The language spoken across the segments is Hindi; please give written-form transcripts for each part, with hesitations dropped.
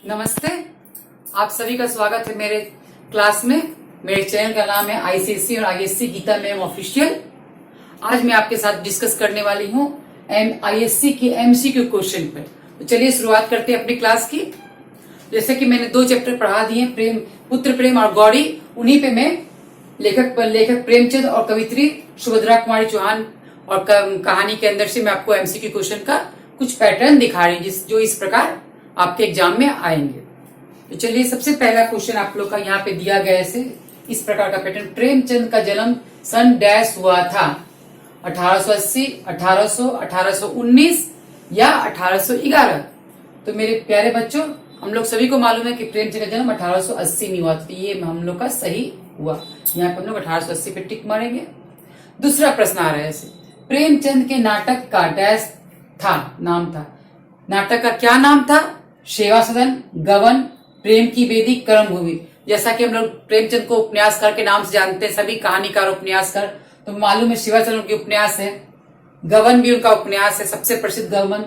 नमस्ते। आप सभी का स्वागत है मेरे क्लास में। मेरे चैनल का नाम है आईसीएससी और आईएससी गीता मैम ऑफिशियल। आज मैं आपके साथ डिस्कस करने वाली हूँ आईएससी के एमसीक्यू क्वेश्चन पर। तो चलिए शुरुआत करते हैं अपनी क्लास की। जैसे कि मैंने 2 चैप्टर पढ़ा दिए, प्रेम, पुत्र प्रेम और गौरी। उन्हीं पे मैं लेखक प्रेमचंद और कवित्री सुभद्रा कुमारी चौहान और कहानी के अंदर से मैं आपको एमसीक्यू क्वेश्चन का कुछ पैटर्न दिखा रही हूँ जो इस प्रकार आपके एग्जाम में आएंगे। तो चलिए, सबसे पहला क्वेश्चन आप लोग का यहाँ पे दिया गया है इस प्रकार का पैटर्न। प्रेमचंद का जन्म सन डैश हुआ था, 1880, 1800, 1819 या 1811। तो मेरे प्यारे बच्चों, हम लोग सभी को मालूम है कि प्रेमचंद का जन्म 1880 में हुआ था। तो ये हम लोग का सही हुआ। यहाँ पे हम लोग 1880 पे टिक मारेंगे। दूसरा प्रश्न आ रहा है ऐसे, प्रेमचंद के नाटक का डैश था, नाम था। नाटक का क्या नाम था? सेवा सदन, गबन, प्रेम की वेदी, कर्मभूमि। जैसा कि हम लोग प्रेमचंद को उपन्यासकार के नाम से जानते हैं, सभी कहानीकार उपन्यासकार। तो मालूम है सेवा सदन उनके उपन्यास है, गबन भी उनका उपन्यास है, सबसे प्रसिद्ध गबन।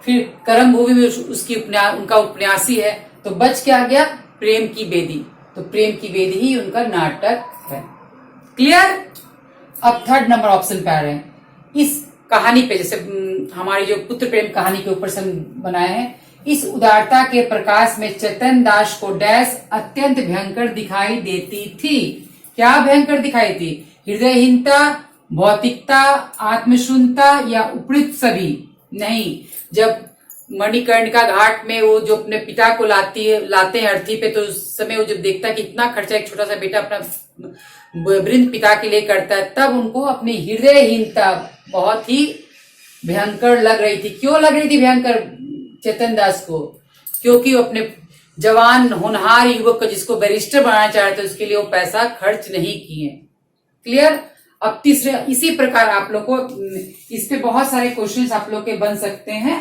फिर कर्मभूमि भी उनका उपन्यास ही है। तो बच क्या गया? प्रेम की वेदी। तो प्रेम की वेदी ही उनका नाटक है। क्लियर? अब थर्ड नंबर ऑप्शन पे आ रहे हैं। इस कहानी पे, जैसे हमारी जो पुत्र प्रेम कहानी के ऊपर से हम बनाए हैं, इस उदारता के प्रकाश में चेतन दास को डैश अत्यंत भयंकर दिखाई देती थी। क्या भयंकर दिखाई थी? हृदयहीनता, भौतिकता, आत्मशून्यता या उपयुक्त सभी? नहीं। जब मणिकर्णिका घाट में वो जो अपने पिता को लाते हैं अर्थी पे, तो उस समय वो जब देखता है कि इतना खर्चा एक छोटा सा बेटा अपना वृद्ध पिता के लिए करता है, तब उनको अपनी हृदयहीनता बहुत ही भयंकर लग रही थी। क्यों लग रही थी भयंकर चेतन दास को? क्योंकि वो अपने जवान होनहार युवक को, जिसको बैरिस्टर बनाना चाह रहे थे, उसके लिए वो पैसा खर्च नहीं किए। क्लियर? अब तीसरे, इसी प्रकार आप लोग को इस पे बहुत सारे क्वेश्चंस आप लोग के बन सकते हैं।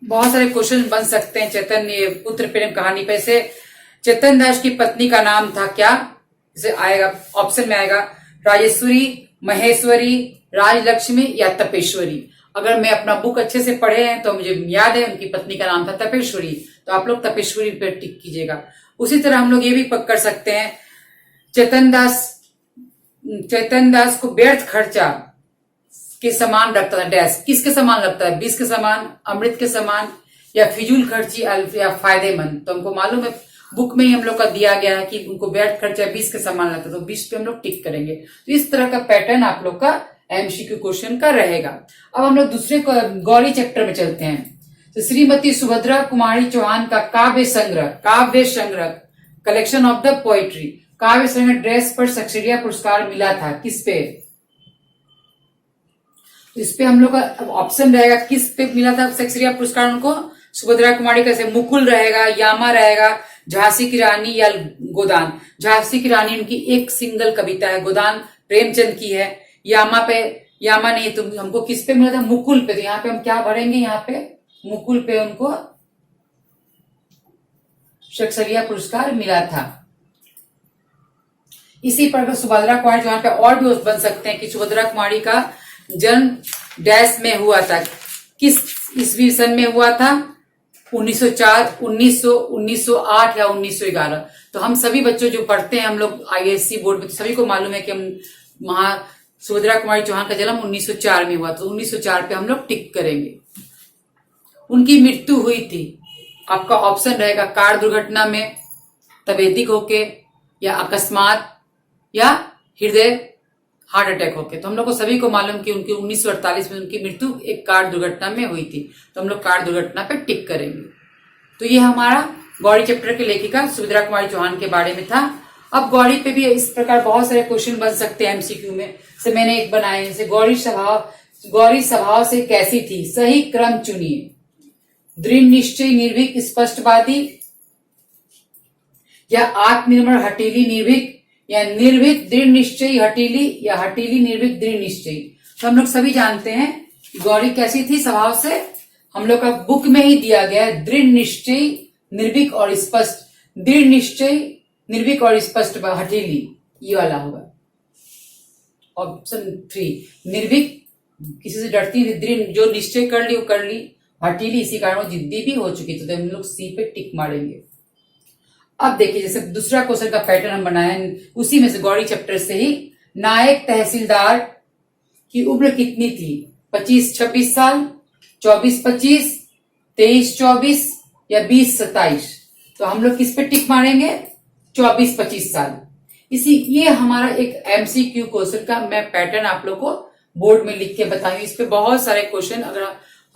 बहुत सारे क्वेश्चन बन सकते हैं पुत्र प्रेम कहानी पे से। चेतन दास की पत्नी का नाम था क्या? इसे आएगा ऑप्शन में आएगा राजेश्वरी, महेश्वरी, राजलक्ष्मी या तपेश्वरी। अगर मैं अपना बुक अच्छे से पढ़े हैं तो मुझे याद है उनकी पत्नी का नाम था तपेश्वरी। तो आप लोग तपेश्वरी पे टिक कीजिएगा। उसी तरह हम लोग ये भी कर सकते हैं, चेतन दास को व्यर्थ खर्चा के समान लगता था डैश। किसके समान लगता है? विष के समान, अमृत के समान या फिजूल खर्ची या फायदेमंद। तो हमको मालूम है बुक में ही हम लोग का दिया गया है कि उनको व्यर्थ खर्चा 20 के समान लगता है, तो 20 पे हम लोग टिक करेंगे। तो इस तरह का पैटर्न आप लोग का एमसीक्यू क्वेश्चन का रहेगा। अब हम लोग दूसरे गौरी चैप्टर में चलते हैं। तो श्रीमती सुभद्रा कुमारी चौहान का काव्य संग्रह कलेक्शन ऑफ द पोएट्री, काव्य संग्रह ड्रेस पर सक्सेरिया पुरस्कार मिला था। किस पे? तो इस पे हम लोग का ऑप्शन रहेगा, किस पे मिला था सक्सेरिया पुरस्कार उनको? सुभद्रा कुमारी का से मुकुल रहेगा, यामा रहेगा, झांसी की रानी या गोदान। झांसी की रानी उनकी एक सिंगल कविता है, गोदान प्रेमचंद की है। यामा नहीं, तुम हमको किस पे मिला था? मुकुल पे। तो यहाँ पे हम क्या भरेंगे? यहाँ पे मुकुल पे उनको सक्सेरिया पुरस्कार मिला था। इसी प्रकार सुभद्रा कुमारी चौहान पे और भी बन सकते हैं कि सुभद्रा कुमारी का जन्म डैश में हुआ था, किस ईस्वी सन में हुआ था? 1904, 1900, 1908 या 1911। तो हम सभी बच्चों जो पढ़ते हैं हम लोग आईएससी बोर्ड में, तो सभी को मालूम है कि हम सुभद्रा कुमारी चौहान का जन्म 1904 में हुआ। तो 1904 पे हम लोग टिक करेंगे। उनकी मृत्यु हुई थी, आपका ऑप्शन रहेगा कार दुर्घटना में, तपेदिक होके, या अकस्मात, या हृदय हार्ट अटैक होके। तो हम लोग को सभी को मालूम कि उनकी 1948 में उनकी मृत्यु एक कार दुर्घटना में हुई थी। तो हम लोग कार दुर्घटना पे टिक करेंगे। तो ये हमारा गौरी चैप्टर की लेखिका सुभद्रा कुमारी चौहान के बारे में था। अब गौरी पे भी इस प्रकार बहुत सारे क्वेश्चन बन सकते हैं एमसीक्यू में। से मैंने एक बनाए, जैसे गौरी स्वभाव से कैसी थी? सही क्रम चुनिए। दृढ़ निश्चय निर्भीक स्पष्टवादी, या आत्मनिर्भर हठीली निर्भीक, या निर्भीक दृढ़ निश्चयी हठीली, या हठीली निर्भीक दृढ़ निश्चयी। तो हम लोग सभी जानते हैं गौरी कैसी थी स्वभाव से। हम लोग का बुक में ही दिया गया है, दृढ़ निश्चयी, निर्भीक और स्पष्ट। दृढ़ निश्चयी, निर्भीक और स्पष्ट हठीली, ये वाला होगा ऑप्शन 3। निर्भीक, किसी से डरती, दृढ़ जो निश्चय कर ली वो कर ली, हठीली, इसी कारण वो जिद्दी भी हो चुकी थी, तो हम लोग सी पे टिक मारेंगे। अब देखिए, जैसे दूसरा क्वेश्चन का पैटर्न हम बनाए उसी में से, गौरी चैप्टर से ही। नायक तहसीलदार की उम्र कितनी थी? 25-26 साल, 24-25, 23-24 या 20-27? तो हम लोग किस पे टिक मारेंगे? 24-25 साल। ये हमारा एक एमसीक्यू क्वेश्चन का मैं पैटर्न आप लोग को बोर्ड में लिख के बताऊंगी। इस पे बहुत सारे क्वेश्चन अगर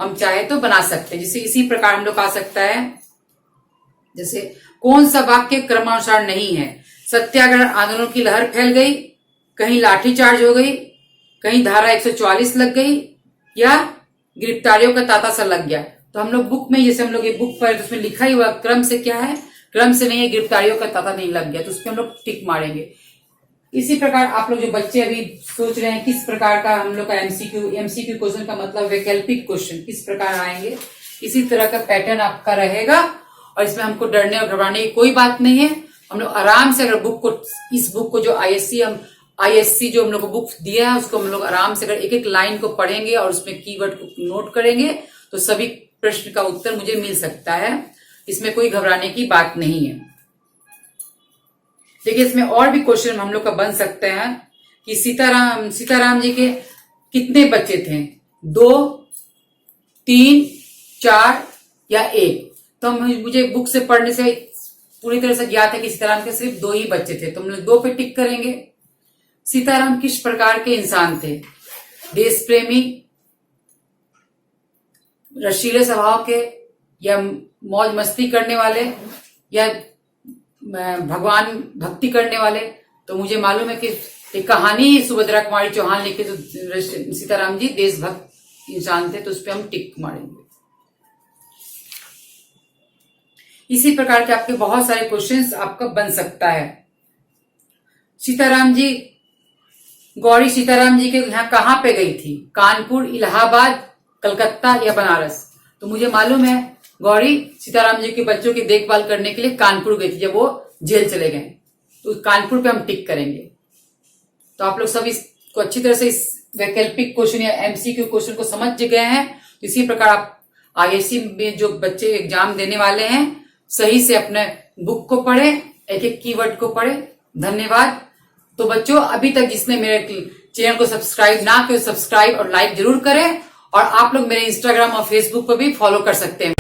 हम चाहे तो बना सकते हैं। जैसे इसी प्रकार हम लोग आ सकता है, जैसे कौन सा वाक्य क्रमानुसार नहीं है? सत्याग्रह आंदोलन की लहर फैल गई, कहीं लाठीचार्ज हो गई, कहीं धारा 144 लग गई, या गिरफ्तारियों का तांता सा लग गया। तो हम लोग बुक में, जैसे हम लोग ये बुक पर उसमें लिखा ही हुआ क्रम से क्या है, क्रम से नहीं है, गिरफ्तारियों का तांता नहीं लग गया, तो उसपे हम लोग टिक मारेंगे। इसी प्रकार आप लोग जो बच्चे अभी सोच रहे हैं किस प्रकार का हम लोग का एमसीक्यू क्वेश्चन का मतलब वैकल्पिक क्वेश्चन किस प्रकार आएंगे, इसी तरह का पैटर्न आपका रहेगा। और इसमें हमको डरने और घबराने की कोई बात नहीं है। हम लोग आराम से अगर इस बुक को जो आईएससी जो हम लोग को बुक दिया है उसको हम लोग आराम से अगर एक एक लाइन को पढ़ेंगे और उसमें कीवर्ड को नोट करेंगे तो सभी प्रश्न का उत्तर मुझे मिल सकता है। इसमें कोई घबराने की बात नहीं है। देखिए, इसमें और भी क्वेश्चन हम लोग का बन सकते हैं कि सीताराम जी के कितने बच्चे थे? 2, 3, 4 या 1? तो मुझे बुक से पढ़ने से पूरी तरह से ज्ञात है कि सीताराम के सिर्फ 2 ही बच्चे थे, तो हम लोग 2 पे टिक करेंगे। सीताराम किस प्रकार के इंसान थे? देश प्रेमी, रसीले स्वभाव के, या मौज मस्ती करने वाले, या भगवान भक्ति करने वाले? तो मुझे मालूम है कि एक कहानी सुभद्रा कुमारी चौहान लिखे, तो सीताराम जी देशभक्त इंसान थे, तो उस पर हम टिक मारेंगे। इसी प्रकार के आपके बहुत सारे क्वेश्चंस आपका बन सकता है। सीताराम जी, गौरी सीताराम जी के यहाँ कहाँ पे गई थी? कानपुर, इलाहाबाद, कलकत्ता या बनारस? तो मुझे मालूम है गौरी सीताराम जी के बच्चों की देखभाल करने के लिए कानपुर गई थी जब वो जेल चले गए, तो कानपुर पे हम टिक करेंगे। तो आप लोग सब इसको अच्छी तरह से इस वैकल्पिक क्वेश्चन या एमसीक्यू क्वेश्चन को समझ गए हैं। तो इसी प्रकार आप आईएससी में जो बच्चे एग्जाम देने वाले हैं सही से अपने बुक को पढ़े, एक एक कीवर्ड को पढ़े। धन्यवाद। तो बच्चों, अभी तक जिसने मेरे चैनल को सब्सक्राइब ना किया, सब्सक्राइब और लाइक जरूर करें। और आप लोग मेरे इंस्टाग्राम और फेसबुक पर भी फॉलो कर सकते हैं।